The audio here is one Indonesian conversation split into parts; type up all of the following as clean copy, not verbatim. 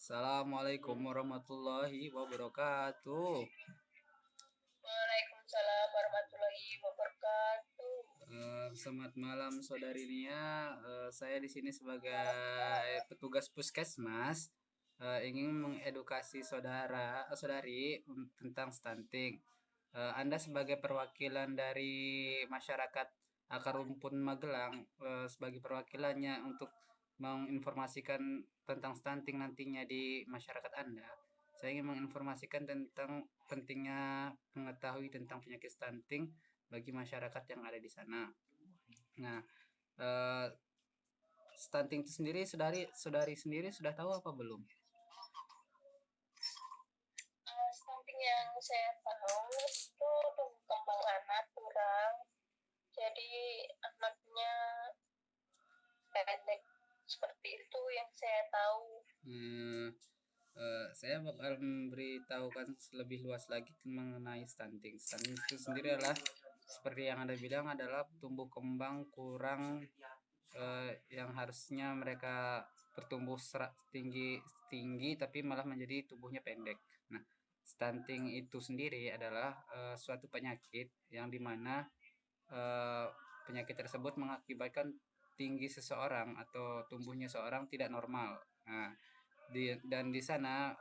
Assalamualaikum warahmatullahi wabarakatuh. Waalaikumsalam warahmatullahi wabarakatuh. Selamat malam saudari Nia. Saya di sini sebagai petugas puskesmas ingin mengedukasi saudari tentang stunting. Anda sebagai perwakilan dari masyarakat Akar Rumpun Magelang, sebagai perwakilannya untuk menginformasikan tentang stunting nantinya di masyarakat Anda. Saya ingin menginformasikan tentang pentingnya mengetahui tentang penyakit stunting bagi masyarakat yang ada di sana. Nah, eh, stunting itu sendiri, saudari sendiri sudah tahu apa belum? Stunting yang saya tahu itu tumbuh kembang anak kurang, jadi anaknya pendek. Seperti itu yang saya tahu. Hmm, saya bakal memberitahukan lebih luas lagi mengenai stunting. Stunting itu sendiri adalah seperti yang Anda bilang adalah tumbuh kembang kurang, yang harusnya mereka bertumbuh tinggi tinggi tapi malah menjadi tubuhnya pendek. Nah, stunting itu sendiri adalah suatu penyakit yang dimana penyakit tersebut mengakibatkan tinggi seseorang atau tumbuhnya seorang tidak normal. Nah, dan di sana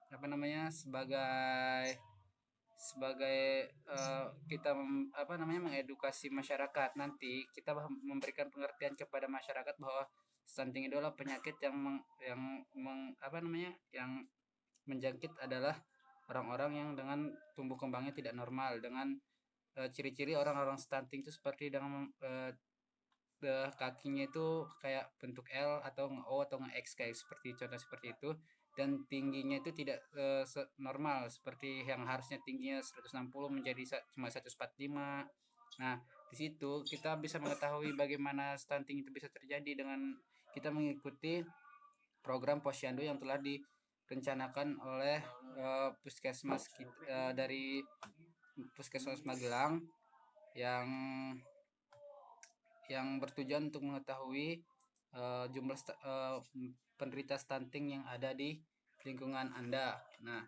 apa namanya sebagai sebagai kita apa namanya mengedukasi masyarakat, nanti kita memberikan pengertian kepada masyarakat bahwa stunting itu adalah penyakit apa namanya yang menjangkit adalah orang-orang yang dengan tumbuh kembangnya tidak normal, dengan ciri-ciri orang-orang stunting itu seperti dengan kakinya itu kayak bentuk L atau nge-O atau nge-X kayak seperti contoh seperti itu, dan tingginya itu tidak normal seperti yang harusnya tingginya 160 menjadi cuma 145. Nah, di situ kita bisa mengetahui bagaimana stunting itu bisa terjadi dengan kita mengikuti program posyandu yang telah direncanakan oleh puskesmas dari Puskesmas Magelang yang bertujuan untuk mengetahui jumlah penderita stunting yang ada di lingkungan Anda. Nah,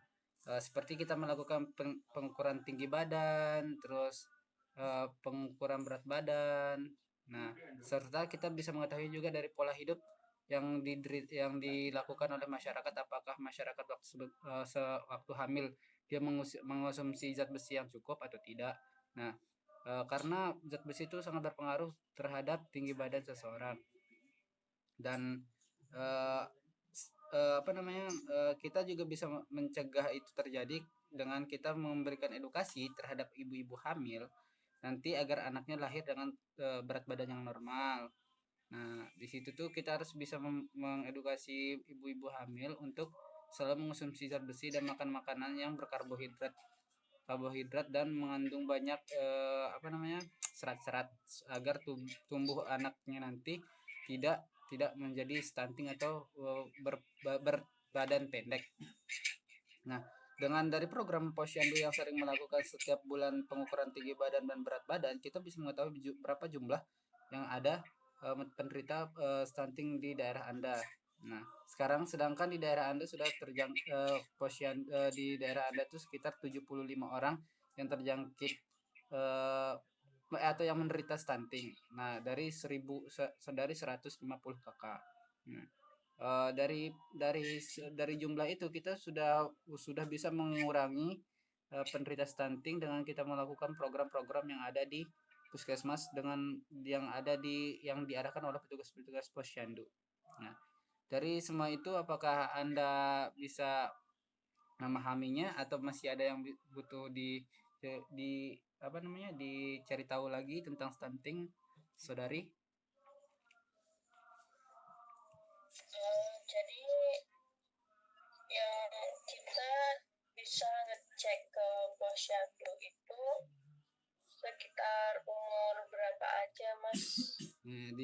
seperti kita melakukan pengukuran tinggi badan, terus pengukuran berat badan. Nah, serta kita bisa mengetahui juga dari pola hidup yang dilakukan oleh masyarakat, apakah masyarakat sewaktu hamil dia mengonsumsi zat besi yang cukup atau tidak. Nah, karena zat besi itu sangat berpengaruh terhadap tinggi badan seseorang, dan uh, apa namanya kita juga bisa mencegah itu terjadi dengan kita memberikan edukasi terhadap ibu-ibu hamil nanti agar anaknya lahir dengan berat badan yang normal. Nah, di situ tuh kita harus bisa mengedukasi ibu-ibu hamil untuk selalu mengonsumsi zat besi dan makan makanan yang karbohidrat dan mengandung banyak apa namanya serat-serat agar tumbuh anaknya nanti tidak tidak menjadi stunting atau berbadan pendek. Nah, dengan dari program posyandu yang sering melakukan setiap bulan pengukuran tinggi badan dan berat badan, kita bisa mengetahui berapa jumlah yang ada penderita stunting di daerah Anda. Nah, sekarang sedangkan di daerah Anda sudah di daerah Anda itu sekitar 75 orang yang terjangkit atau yang menderita stunting. Nah, dari 150 kakak. Nah, dari jumlah itu kita sudah bisa mengurangi penderita stunting dengan kita melakukan program-program yang ada di puskesmas dengan yang diarahkan oleh petugas-petugas posyandu. Nah, dari semua itu apakah Anda bisa memahaminya atau masih ada yang butuh di apa namanya dicari tahu lagi tentang stunting, saudari? Jadi yang kita bisa ngecek ke posyandu itu sekitar umur berapa aja, Mas? Nah,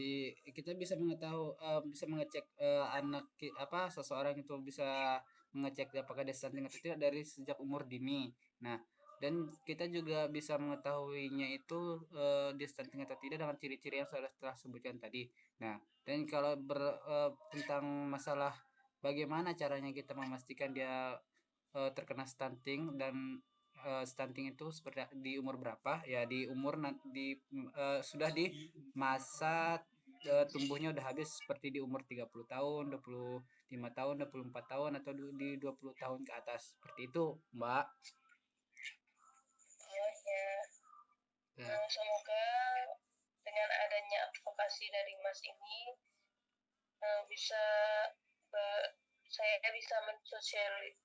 kita bisa mengetahui bisa mengecek anak apa seseorang itu bisa mengecek apakah dia stunting atau tidak dari sejak umur dini. Nah, dan kita juga bisa mengetahuinya itu dia stunting atau tidak dengan ciri-ciri yang sudah telah sebutkan tadi. Nah, dan kalau tentang masalah bagaimana caranya kita memastikan dia terkena stunting dan stunting itu seperti di umur berapa? Ya di umur sudah di masa tumbuhnya udah habis seperti di umur 30 tahun, 25 tahun, 24 tahun atau di 20 tahun ke atas. Seperti itu, Mbak. Oh ya, Ya, semoga dengan adanya advokasi dari Mas ini bisa saya bisa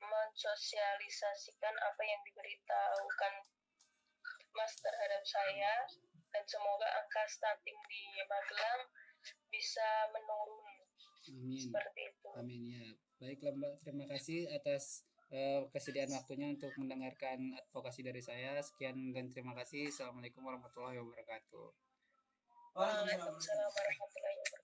mensosialisasikan apa yang diberitahukan Mas terhadap saya, dan semoga angka stunting di Magelang bisa menurun amin. seperti itu. Amin ya. Baiklah Mbak, terima kasih atas kesediaan waktunya untuk mendengarkan advokasi dari saya. Sekian dan terima kasih. Assalamualaikum warahmatullahi wabarakatuh. Waalaikumsalam warahmatullahi wabarakatuh.